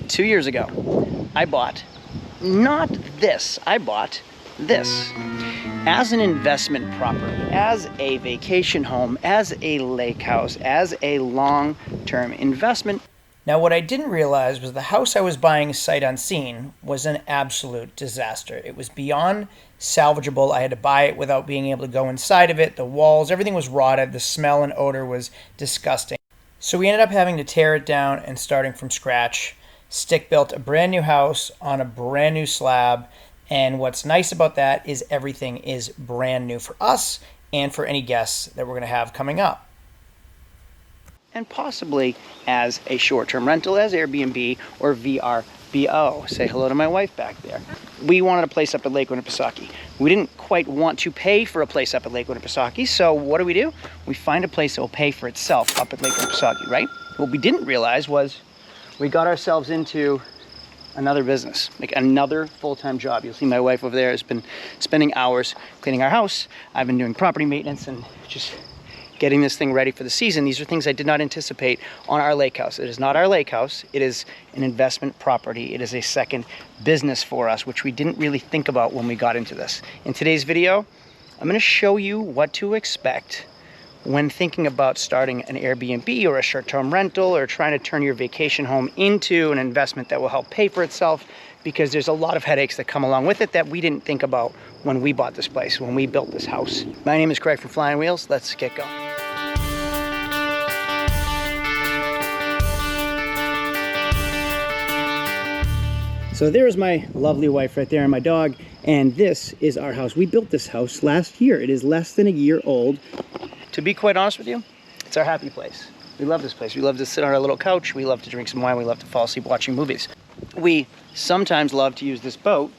2 years ago, I bought not this, I bought this as an investment property, as a vacation home, as a lake house, as a long-term investment. Now, what I didn't realize was the house I was buying sight unseen was an absolute disaster. It was beyond salvageable. I had to buy it without being able to go inside of it. The walls, everything was rotted. The smell and odor was disgusting. So we ended up having to tear it down and starting from scratch. Stick built a brand new house on a brand new slab. And what's nice about that is everything is brand new for us and for any guests that we're going to have coming up. And possibly as a short-term rental, as Airbnb or VRBO. Say hello to my wife back there. We wanted a place up at Lake Winnipesaukee. We didn't quite want to pay for a place up at Lake Winnipesaukee, so what do? We find a place that will pay for itself up at Lake Winnipesaukee, right? What we didn't realize was we got ourselves into another business, like another full-time job. You'll see my wife over there has been spending hours cleaning our house. I've been doing property maintenance and just getting this thing ready for the season. These are things I did not anticipate on our lake house. It is not our lake house. It is an investment property. It is a second business for us, which we didn't really think about when we got into this. In today's video, I'm gonna show you what to expect when thinking about starting an Airbnb or a short-term rental or trying to turn your vacation home into an investment that will help pay for itself, because there's a lot of headaches that come along with it that we didn't think about when we bought this place, when we built this house. My name is Craig from Flying Wheels. Let's get going. So there's my lovely wife right there and my dog, and this is our house. We built this house last year. It is less than a year old. To be quite honest with you, it's our happy place. We love this place. We love to sit on our little couch. We love to drink some wine. We love to fall asleep watching movies. We sometimes love to use this boat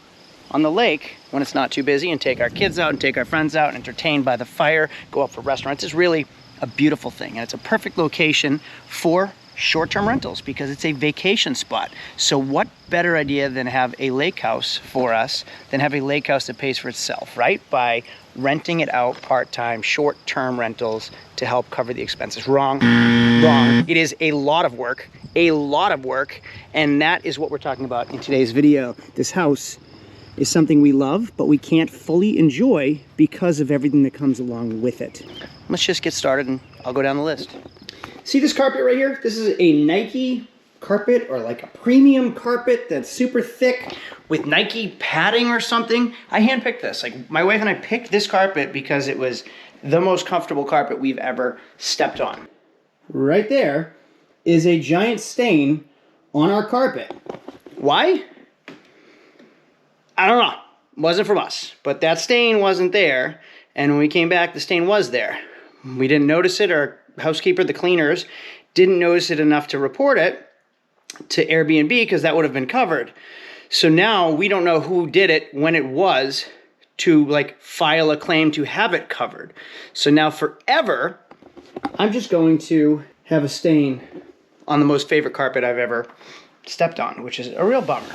on the lake when it's not too busy and take our kids out and take our friends out and entertain by the fire, go out for restaurants. It's really a beautiful thing, and it's a perfect location for short-term rentals because it's a vacation spot. So what better idea than have a lake house for us than have a lake house that pays for itself, right? By renting it out part-time, short-term rentals to help cover the expenses. Wrong. It is a lot of work, and that is what we're talking about in today's video. This house is something we love, but we can't fully enjoy because of everything that comes along with it. Let's just get started and I'll go down the list. See this carpet right here? This is a Nike carpet, or like a premium carpet that's super thick with Nike padding or something. I handpicked this. Like, my wife and I picked this carpet because it was the most comfortable carpet we've ever stepped on. Right there is a giant stain on our carpet. Why? I don't know. Wasn't from us, but that stain wasn't there. And when we came back, the stain was there. We didn't notice it. Our housekeeper, the cleaners, didn't notice it enough to report it to Airbnb because that would have been covered. So now we don't know who did it, when it was, to like file a claim to have it covered. So now forever, I'm just going to have a stain on the most favorite carpet I've ever stepped on, which is a real bummer.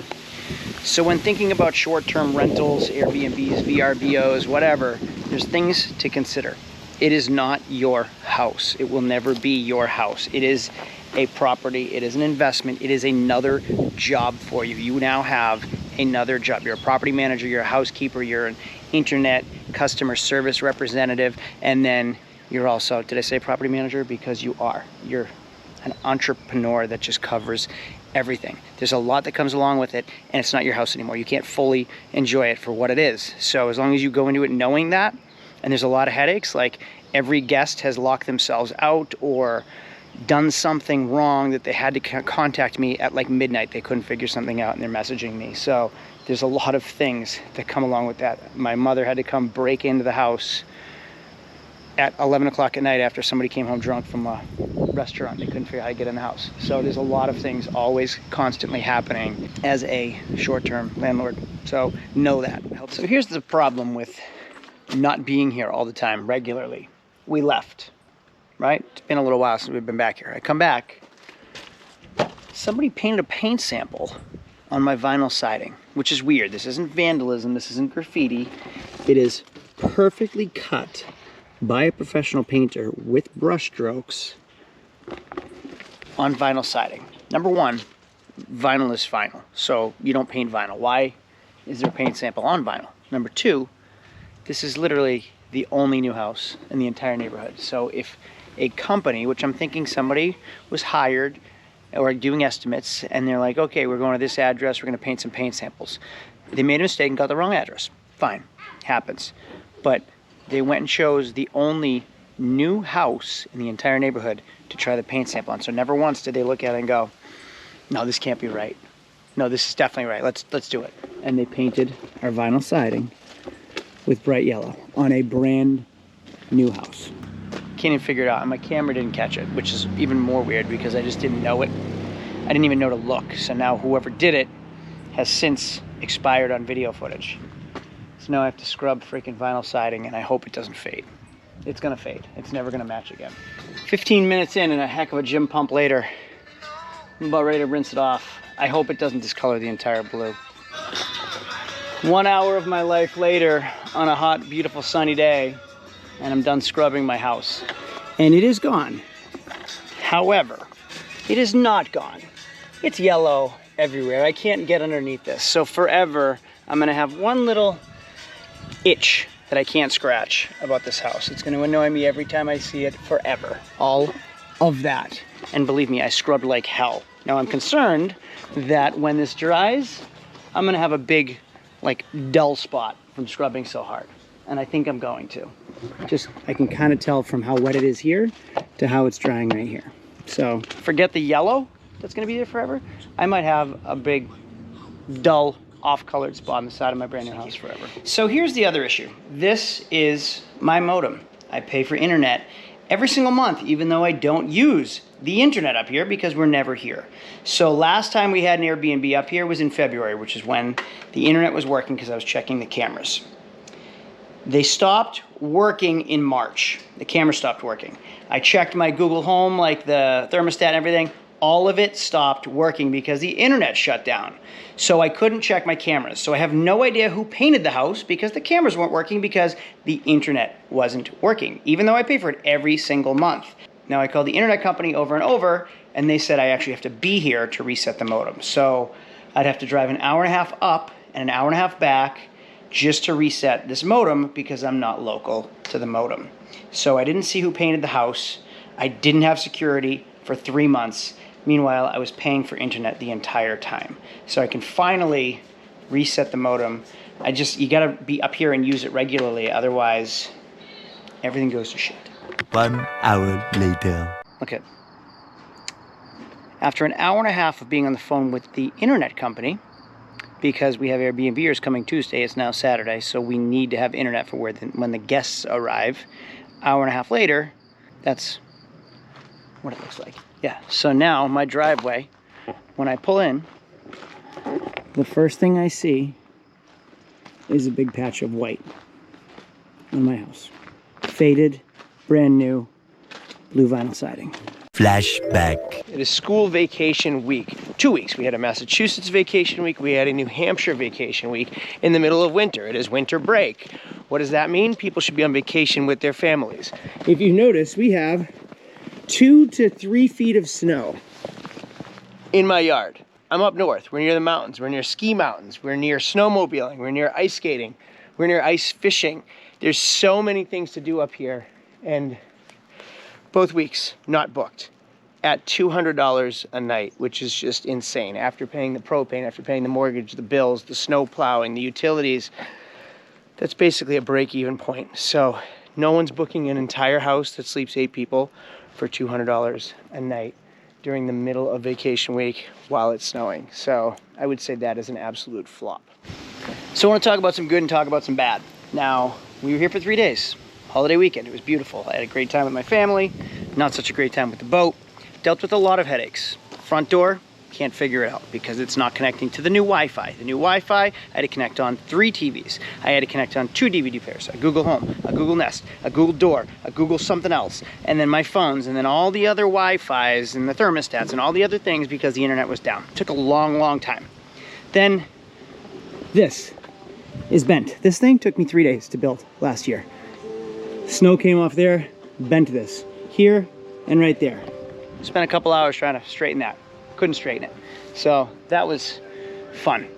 So when thinking about short-term rentals, Airbnbs, VRBOs, whatever, there's things to consider. It is not your house. It will never be your house. It is a property. It is an investment. It is another job for you. You now have another job. You're a property manager, you're a housekeeper, you're an internet customer service representative, and then you're also, did I say property manager? Because you are. You're an entrepreneur that just covers everything. There's a lot that comes along with it, and it's not your house anymore. You can't fully enjoy it for what it is. So as long as you go into it knowing that, and there's a lot of headaches, like every guest has locked themselves out or done something wrong that they had to contact me at like midnight. They couldn't figure something out and they're messaging me. So there's a lot of things that come along with that. My mother had to come break into the house at 11 o'clock at night after somebody came home drunk from a restaurant. They couldn't figure out how to get in the house. So there's a lot of things always constantly happening as a short-term landlord. So know that. So here's the problem with not being here all the time regularly. We left, right? It's been a little while since we've been back here. I come back, somebody painted a paint sample on my vinyl siding, which is weird. This isn't vandalism, this isn't graffiti. It is perfectly cut by a professional painter with brush strokes on vinyl siding. Number one, vinyless vinyl, so you don't paint vinyl. Why is there a paint sample on vinyl? Number two, this is literally the only new house in the entire neighborhood. So if a company, which I'm thinking somebody was hired or doing estimates, and they're like, okay, we're going to this address, we're going to paint some paint samples. They made a mistake and got the wrong address. Fine, happens. But they went and chose the only new house in the entire neighborhood to try the paint sample on. So never once did they look at it and go, no, this can't be right. No, this is definitely right. Let's do it. And they painted our vinyl siding with bright yellow on a brand new house. Can't even figure it out, and my camera didn't catch it, which is even more weird because I just didn't know it. I didn't even know to look. So now whoever did it has since expired on video footage. So now I have to scrub freaking vinyl siding, and I hope it doesn't fade. It's gonna fade. It's never gonna match again. 15 minutes in and a heck of a gym pump later. I'm about ready to rinse it off. I hope it doesn't discolor the entire blue. 1 hour of my life later on a hot, beautiful, sunny day, and I'm done scrubbing my house. And it is gone. However, it is not gone. It's yellow everywhere. I can't get underneath this. So forever, I'm gonna have one little itch that I can't scratch about this house. It's gonna annoy me every time I see it forever. All of that. And believe me, I scrubbed like hell. Now I'm concerned that when this dries, I'm gonna have a big, like, dull spot from scrubbing so hard. And I think I'm going to. Just, I can kind of tell from how wet it is here to how it's drying right here. So forget the yellow that's gonna be there forever. I might have a big, dull, off-colored spot on the side of my brand new house forever. So here's the other issue. This is my modem. I pay for internet every single month, even though I don't use the internet up here because we're never here. So last time we had an Airbnb up here was in February, which is when the internet was working because I was checking the cameras. They stopped working in March. The camera stopped working. I checked my Google Home, like the thermostat and everything. All of it stopped working because the internet shut down. So I couldn't check my cameras. So I have no idea who painted the house because the cameras weren't working because the internet wasn't working, even though I pay for it every single month. Now I called the internet company over and over, and they said I actually have to be here to reset the modem. So I'd have to drive an hour and a half up and an hour and a half back just to reset this modem because I'm not local to the modem. So I didn't see who painted the house. I didn't have security for 3 months. Meanwhile, I was paying for internet the entire time. So I can finally reset the modem. You gotta be up here and use it regularly, otherwise everything goes to shit. 1 hour later. Okay. After an hour and a half of being on the phone with the internet company, because we have Airbnbers coming Tuesday, it's now Saturday, so we need to have internet for when the guests arrive. Hour and a half later, that's what it looks like. Yeah, so now my driveway, when I pull in, the first thing I see is a big patch of white on my house. Faded, brand new, blue vinyl siding. Flashback. It is school vacation week. 2 weeks. We had a Massachusetts vacation week. We had a New Hampshire vacation week in the middle of winter. It is winter break. What does that mean? People should be on vacation with their families. If you notice, we have 2 to 3 feet of snow In my yard. I'm up north. We're near the mountains. We're near ski mountains. We're near snowmobiling. We're near ice skating. We're near ice fishing. There's so many things to do up here. And both weeks not booked at $200 a night, which is just insane. After paying the propane, after paying the mortgage, the bills, the snow plowing, the utilities, that's basically a break-even point. So no one's booking an entire house that sleeps 8 people for $200 a night during the middle of vacation week while it's snowing. So I would say that is an absolute flop. So I want to talk about some good and talk about some bad. Now, we were here for 3 days. Holiday weekend. It was beautiful. I had a great time with my family. Not such a great time with the boat. Dealt with a lot of headaches. Front door, can't figure it out because it's not connecting to the new Wi-Fi. The new Wi-Fi, I had to connect on 3 TVs. I had to connect on 2 DVD players, a Google Home, a Google Nest, a Google Door, a Google something else, and then my phones, and then all the other Wi-Fis and the thermostats and all the other things because the internet was down. It took a long, long time. Then this is bent. This thing took me 3 days to build last year. Snow came off there, bent this. Here and right there. Spent a couple hours trying to straighten that. couldn't straighten it. So that was fun.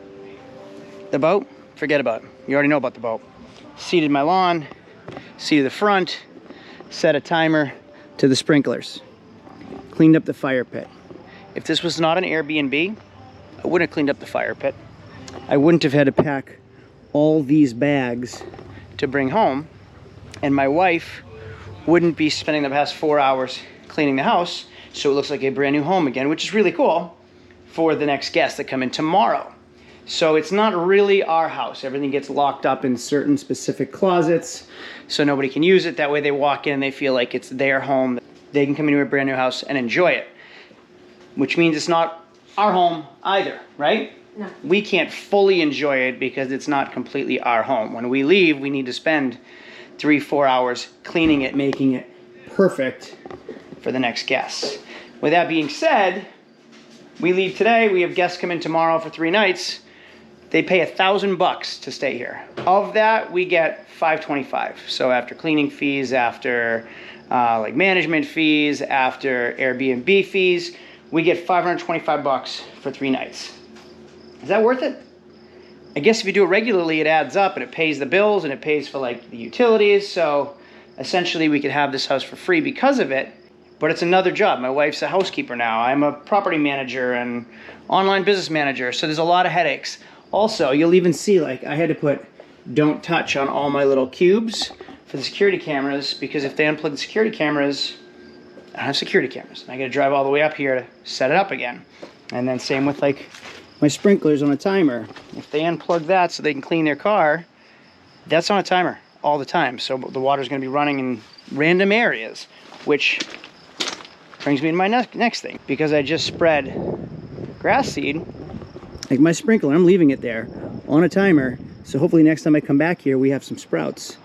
The boat, forget about it. You already know about the boat. Seeded my lawn, seeded the front, set a timer to the sprinklers. Cleaned up the fire pit. If this was not an Airbnb, I wouldn't have cleaned up the fire pit. I wouldn't have had to pack all these bags to bring home, and my wife wouldn't be spending the past 4 hours cleaning the house so it looks like a brand new home again, which is really cool for the next guests that come in tomorrow. So it's not really our house. Everything gets locked up in certain specific closets so nobody can use it. That way they walk in and they feel like it's their home. They can come into a brand new house and enjoy it, which means it's not our home either, right? No. We can't fully enjoy it because it's not completely our home. When we leave, we need to spend 3-4 hours cleaning it, making it perfect for the next guests. With that being said, we leave today, we have guests come in tomorrow for 3 nights. They pay $1,000 to stay here. Of that, we get $525. So after cleaning fees, after like management fees, after Airbnb fees, we get $525 for 3 nights. Is that worth it? I guess if you do it regularly, it adds up and it pays the bills and it pays for like the utilities. So essentially we could have this house for free because of it, but it's another job. My wife's a housekeeper now. I'm a property manager and online business manager. So there's a lot of headaches. Also, you'll even see like I had to put don't touch on all my little cubes for the security cameras because if they unplug the security cameras, I don't have security cameras. And I gotta drive all the way up here to set it up again. And then same with like my sprinklers on a timer. If they unplug that so they can clean their car, that's on a timer all the time. So the water's gonna be running in random areas, which brings me to my next thing. Because I just spread grass seed, like my sprinkler, I'm leaving it there on a timer. So hopefully next time I come back here, we have some sprouts.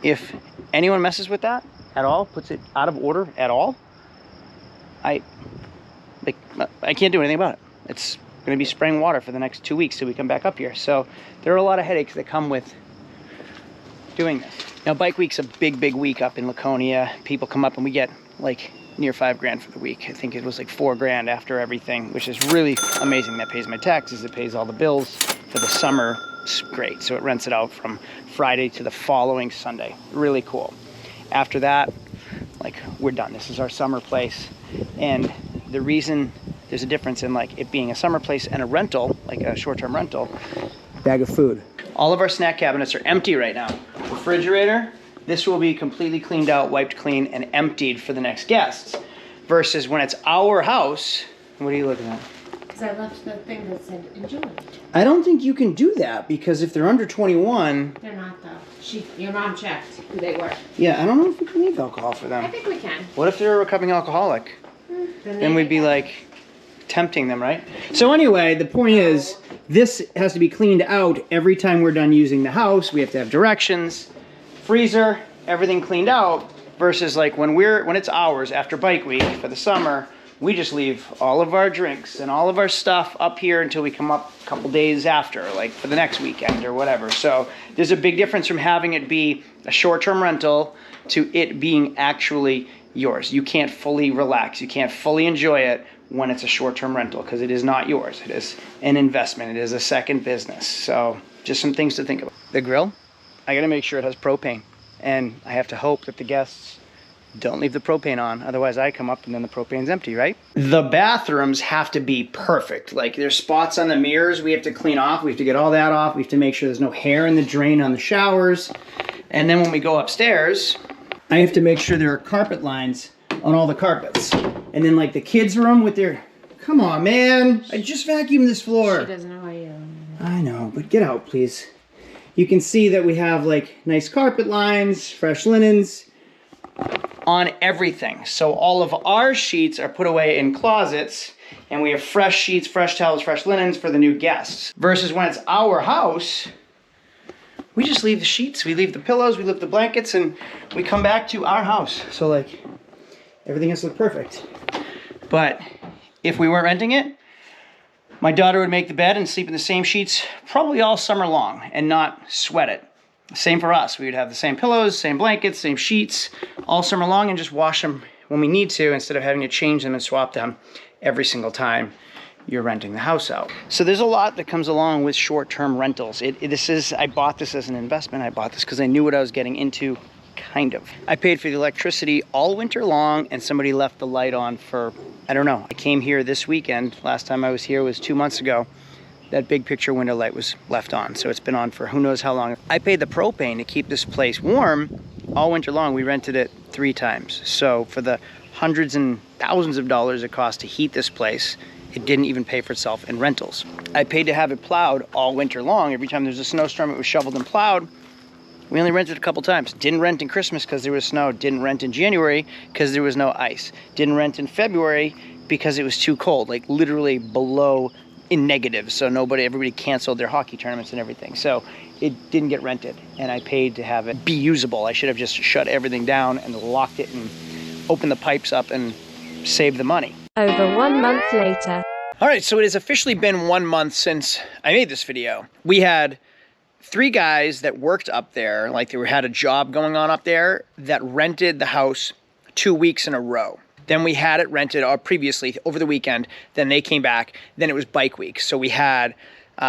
If anyone messes with that at all, puts it out of order at all, I can't do anything about it. It's going to be spraying water for the next 2 weeks till we come back up here. So there are a lot of headaches that come with doing this. Now Bike Week's a big week up in Laconia. People come up and we get like near $5,000 for the week. I think it was like $4,000 after everything, which is really amazing. That pays my taxes, it pays all the bills for the summer. It's great. So it rents it out from Friday to the following Sunday. Really cool. After that, like we're done. This is our summer place. And the reason there's a difference in like it being a summer place and a rental, like a short-term rental, bag of food. All of our snack cabinets are empty right now. Refrigerator, this will be completely cleaned out, wiped clean, and emptied for the next guests. Versus when it's our house, what are you looking at? Because I left the thing that said enjoy. I don't think you can do that because if they're under 21... They're not though. Your mom checked who they were. Yeah, I don't know if we can leave alcohol for them. I think we can. What if they're a recovering alcoholic? Then we'd be like tempting them, right? So anyway, the point is, this has to be cleaned out every time we're done using the house. We have to have directions, freezer, everything cleaned out. Versus like when it's ours after Bike Week for the summer, we just leave all of our drinks and all of our stuff up here until we come up a couple days after, like for the next weekend or whatever. So there's a big difference from having it be a short-term rental to it being actually yours. You can't fully relax. You can't fully enjoy it when it's a short-term rental because it is not yours. It is an investment. It is a second business. So just some things to think about. The grill, I got to make sure it has propane. And I have to hope that the guests don't leave the propane on. Otherwise I come up and then the propane's empty, right? The bathrooms have to be perfect. Like there's spots on the mirrors we have to clean off. We have to get all that off. We have to make sure there's no hair in the drain on the showers. And then when we go upstairs, I have to make sure there are carpet lines on all the carpets. And then like the kids' room with their, come on man, I just vacuumed this floor. She doesn't know how you. I know, but get out please. You can see that we have like nice carpet lines, fresh linens on everything. So all of our sheets are put away in closets and we have fresh sheets, fresh towels, fresh linens for the new guests. Versus when it's our house, we just leave the sheets, we leave the pillows, we leave the blankets, and we come back to our house. So like, everything has to look perfect. But if we weren't renting it, my daughter would make the bed and sleep in the same sheets probably all summer long and not sweat it. Same for us. We would have the same pillows, same blankets, same sheets all summer long and just wash them when we need to instead of having to change them and swap them every single time you're renting the house out. So there's a lot that comes along with short-term rentals. I bought this as an investment. I bought this because I knew what I was getting into, kind of. I paid for the electricity all winter long, and somebody left the light on for, I don't know. I came here this weekend. Last time I was here was 2 months ago. That big picture window light was left on, so it's been on for who knows how long. I paid the propane to keep this place warm all winter long. We rented it 3 times. So for the hundreds and thousands of dollars it cost to heat this place, it didn't even pay for itself in rentals. I paid to have it plowed all winter long. Every time there's a snowstorm, it was shoveled and plowed. We only rented a couple times. Didn't rent in Christmas because there was snow. Didn't rent in January because there was no ice. Didn't rent in February because it was too cold, like literally below in negative. So everybody canceled their hockey tournaments and everything. So it didn't get rented, and I paid to have it be usable. I should have just shut everything down and locked it and opened the pipes up and saved the money. Over 1 month later. All right, so it has officially been 1 month since I made this video. We had 3 guys that worked up there, like they had a job going on up there, that rented the house 2 weeks in a row. Then we had it rented previously over the weekend. Then they came back. Then it was bike week. So we had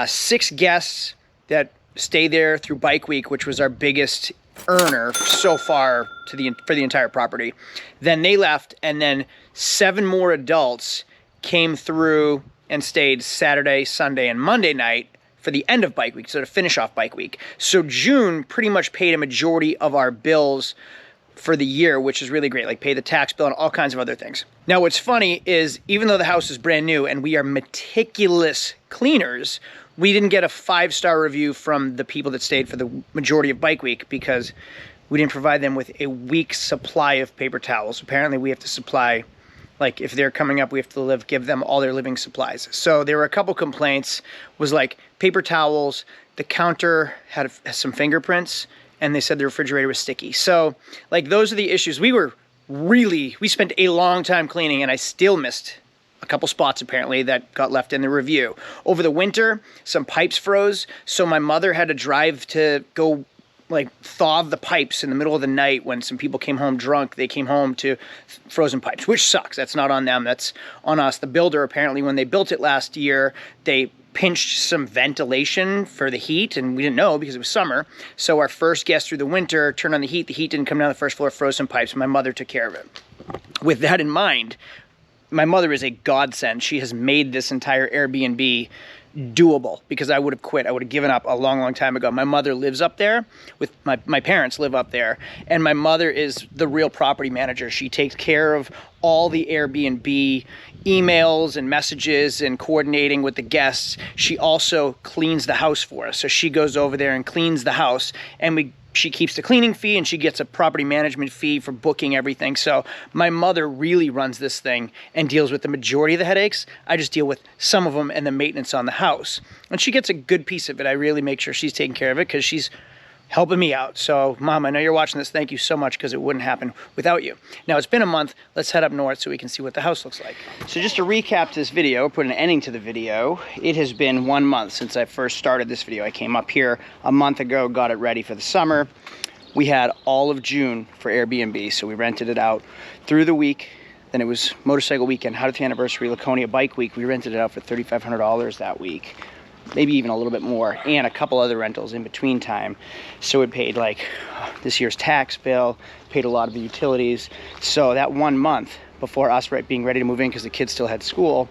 6 guests that stayed there through bike week, which was our biggest earner so far for the entire property. Then they left, and then 7 more adults came through and stayed Saturday, Sunday, and Monday night for the end of bike week, so to finish off bike week. So June pretty much paid a majority of our bills for the year, which is really great, like pay the tax bill and all kinds of other things. Now, what's funny is even though the house is brand new and we are meticulous cleaners, we didn't get a 5-star review from the people that stayed for the majority of bike week because we didn't provide them with a week's supply of paper towels. Apparently we have to supply, like if they're coming up, we have to give them all their living supplies. So there were a couple complaints, was like paper towels, the counter had some fingerprints, and they said the refrigerator was sticky. So like those are the issues. We spent a long time cleaning, and I still missed a couple spots apparently that got left in the review. Over the winter, some pipes froze, so my mother had to drive to go like thaw the pipes in the middle of the night when some people came home drunk. They came home to frozen pipes, which sucks. That's not on them, that's on us. The builder, apparently when they built it last year, they pinched some ventilation for the heat, and we didn't know because it was summer. So our first guest through the winter turned on the heat didn't come down the first floor, froze some pipes, and my mother took care of it. With that in mind, my mother is a godsend. She has made this entire Airbnb doable because I would have quit. I would have given up a long, long time ago. My mother lives up there with my parents live up there, and my mother is the real property manager. She takes care of all the Airbnb emails and messages and coordinating with the guests. She also cleans the house for us. So she goes over there and cleans the house, and she keeps the cleaning fee, and she gets a property management fee for booking everything. So my mother really runs this thing and deals with the majority of the headaches. I just deal with some of them and the maintenance on the house. And she gets a good piece of it. I really make sure she's taking care of it because she's helping me out. So Mom, I know you're watching this. Thank you so much because it wouldn't happen without you. Now it's been a month. Let's head up north so we can see what the house looks like. So just to recap this video, put an ending to the video, it has been 1 month since I first started this video. I came up here a month ago, got it ready for the summer. We had all of June for Airbnb, so we rented it out through the week. Then it was motorcycle weekend, 100th anniversary, Laconia bike week. We rented it out for $3,500 that week. Maybe even a little bit more, and a couple other rentals in between time. So it paid like this year's tax bill, paid a lot of the utilities. So that 1 month before us being ready to move in because the kids still had school,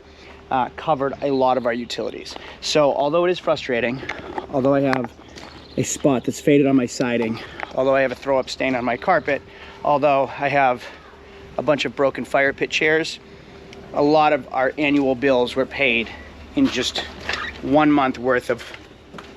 covered a lot of our utilities. So although it is frustrating, although I have a spot that's faded on my siding, although I have a throw-up stain on my carpet, although I have a bunch of broken fire pit chairs, a lot of our annual bills were paid in just 1 month worth of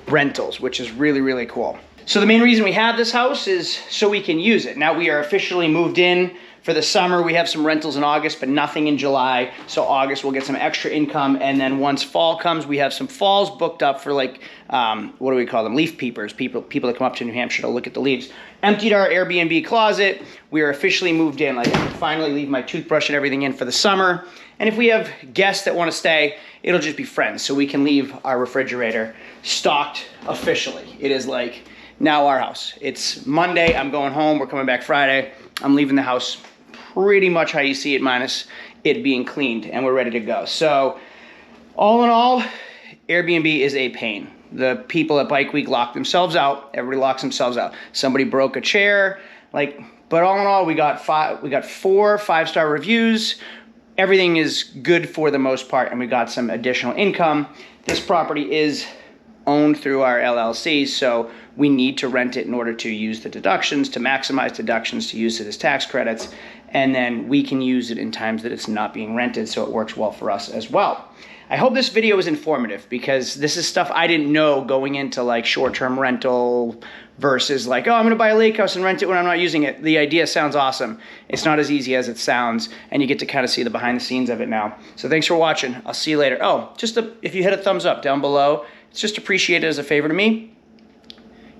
rentals, which is really, really cool. So the main reason we have this house is so we can use it. Now we are officially moved in for the summer. We have some rentals in August, but nothing in July. So August we'll get some extra income, and then once fall comes, we have some falls booked up for like, what do we call them? Leaf peepers, people that come up to New Hampshire to look at the leaves. Emptied our Airbnb closet. We are officially moved in. Like I can finally leave my toothbrush and everything in for the summer. And if we have guests that want to stay, it'll just be friends. So we can leave our refrigerator stocked officially. It is like now our house. It's Monday, I'm going home, we're coming back Friday. I'm leaving the house pretty much how you see it, minus it being cleaned, and we're ready to go. So All in all, Airbnb is a pain. The people at Bike Week locked themselves out. Everybody locks themselves out. Somebody broke a chair. But all in all, we got 4 5-star reviews. Everything is good for the most part, and we got some additional income. This property is owned through our LLC, so we need to rent it in order to use the deductions, to maximize deductions, to use it as tax credits, and then we can use it in times that it's not being rented, so it works well for us as well. I hope this video is informative, because this is stuff I didn't know going into like short-term rental versus like, oh, I'm gonna buy a lake house and rent it when I'm not using it. The idea sounds awesome. It's not as easy as it sounds, and you get to kind of see the behind the scenes of it now. So thanks for watching. I'll see you later. Oh, if you hit a thumbs up down below, it's just appreciated as a favor to me.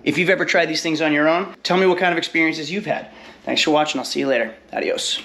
If you've ever tried these things on your own, tell me what kind of experiences you've had. Thanks for watching. I'll see you later. Adios.